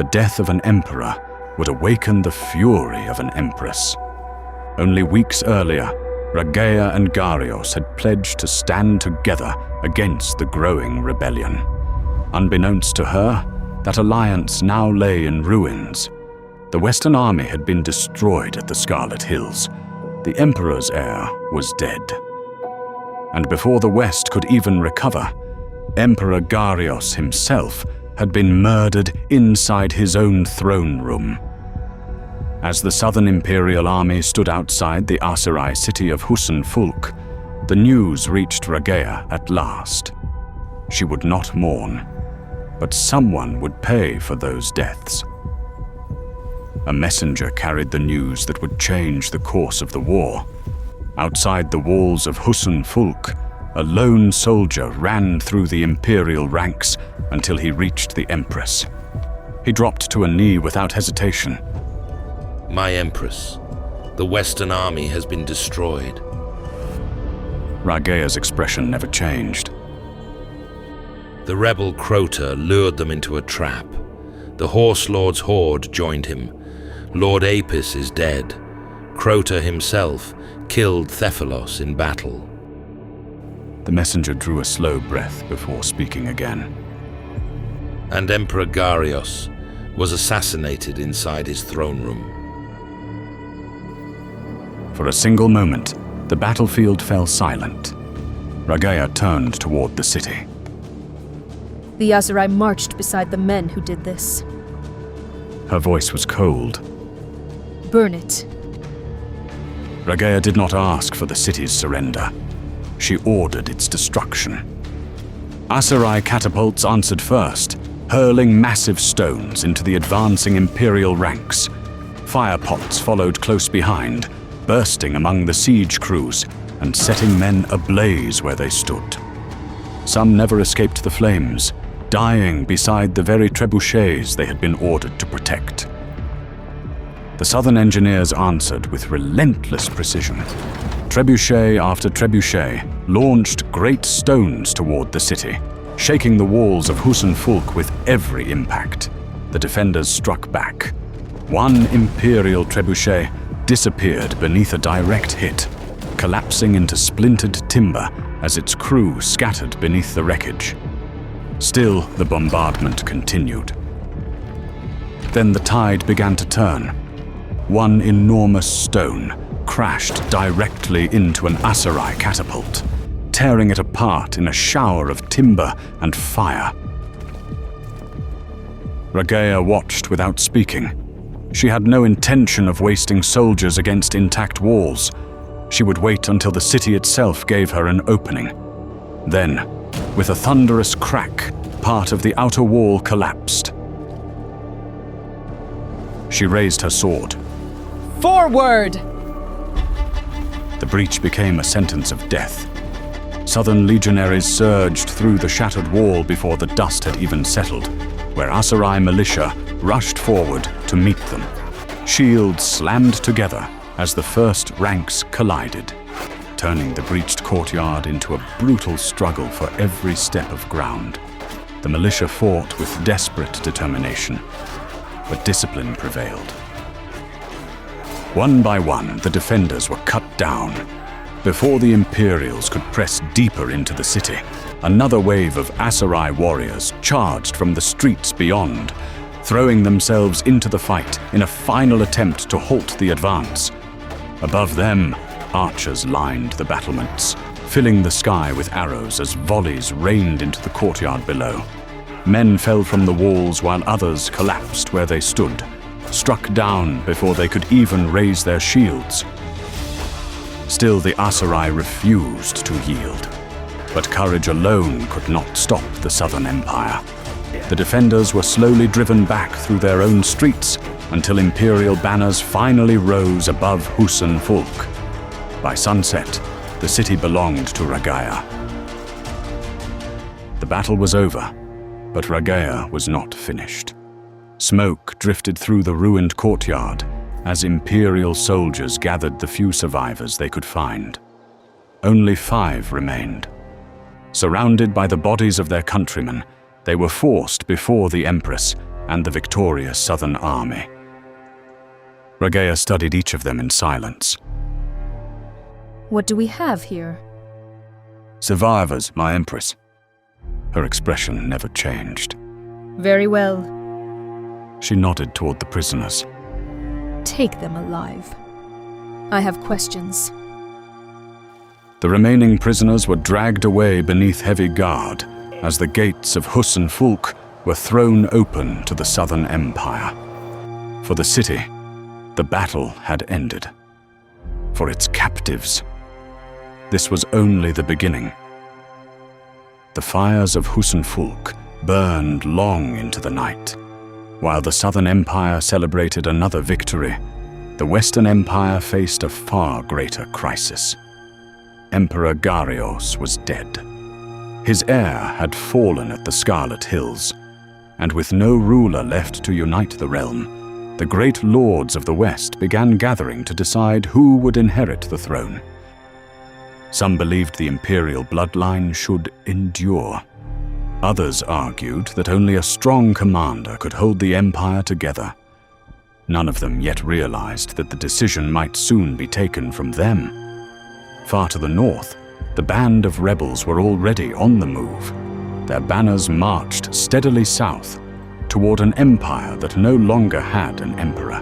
The death of an emperor would awaken the fury of an empress. Only weeks earlier, Rhagaea and Garios had pledged to stand together against the growing rebellion. Unbeknownst to her, that alliance now lay in ruins. The Western army had been destroyed at the Scarlet Hills. The Emperor's heir was dead. And before the West could even recover, Emperor Garios himself had been murdered inside his own throne room. As the Southern Imperial army stood outside the Aserai city of Husen Fulk, the news reached Rhagaea at last. She would not mourn, but someone would pay for those deaths. A messenger carried the news that would change the course of the war. Outside the walls of Husen Fulk, a lone soldier ran through the Imperial ranks until he reached the Empress. He dropped to a knee without hesitation. My Empress, the Western army has been destroyed. Rhagaea's expression never changed. The rebel Crota lured them into a trap. The Horse Lord's horde joined him. Lord Apis is dead. Crota himself killed Thephalos in battle. The messenger drew a slow breath before speaking again. And Emperor Garios was assassinated inside his throne room. For a single moment, the battlefield fell silent. Rhagaea turned toward the city. The Aserai marched beside the men who did this. Her voice was cold. Burn it. Rhagaea did not ask for the city's surrender. She ordered its destruction. Aserai catapults answered first, hurling massive stones into the advancing Imperial ranks. Fire pots followed close behind, bursting among the siege crews and setting men ablaze where they stood. Some never escaped the flames, dying beside the very trebuchets they had been ordered to protect. The Southern engineers answered with relentless precision. Trebuchet after trebuchet launched great stones toward the city, shaking the walls of Husen Fulk with every impact. The defenders struck back. One Imperial trebuchet disappeared beneath a direct hit, collapsing into splintered timber as its crew scattered beneath the wreckage. Still, the bombardment continued. Then the tide began to turn. One enormous stone crashed directly into an Aserai catapult, tearing it apart in a shower of timber and fire. Rhagaea watched without speaking. She had no intention of wasting soldiers against intact walls. She would wait until the city itself gave her an opening. Then, with a thunderous crack, part of the outer wall collapsed. She raised her sword. Forward! The breach became a sentence of death. Southern legionaries surged through the shattered wall before the dust had even settled, where Aserai militia rushed forward to meet them. Shields slammed together as the first ranks collided, turning the breached courtyard into a brutal struggle for every step of ground. The militia fought with desperate determination, but discipline prevailed. One by one, the defenders were cut down. Before the Imperials could press deeper into the city, another wave of Aserai warriors charged from the streets beyond, throwing themselves into the fight in a final attempt to halt the advance. Above them, archers lined the battlements, filling the sky with arrows as volleys rained into the courtyard below. Men fell from the walls while others collapsed where they stood, struck down before they could even raise their shields. Still, the Aserai refused to yield. But courage alone could not stop the Southern Empire. The defenders were slowly driven back through their own streets until Imperial banners finally rose above Husen Fulk. By sunset, the city belonged to Rhagaea. The battle was over, but Rhagaea was not finished. Smoke drifted through the ruined courtyard as Imperial soldiers gathered the few survivors they could find. Only 5 remained. Surrounded by the bodies of their countrymen, they were forced before the Empress and the victorious Southern Army. Rhagaea studied each of them in silence. What do we have here? Survivors, my Empress. Her expression never changed. Very well. She nodded toward the prisoners. Take them alive. I have questions. The remaining prisoners were dragged away beneath heavy guard as the gates of Husen Fulk were thrown open to the Southern Empire. For the city, the battle had ended. For its captives, this was only the beginning. The fires of Husen Fulk burned long into the night. While the Southern Empire celebrated another victory, the Western Empire faced a far greater crisis. Emperor Garios was dead. His heir had fallen at the Scarlet Hills, and with no ruler left to unite the realm, the great lords of the West began gathering to decide who would inherit the throne. Some believed the Imperial bloodline should endure. Others argued that only a strong commander could hold the empire together. None of them yet realized that the decision might soon be taken from them. Far to the north, the band of rebels were already on the move. Their banners marched steadily south toward an empire that no longer had an emperor.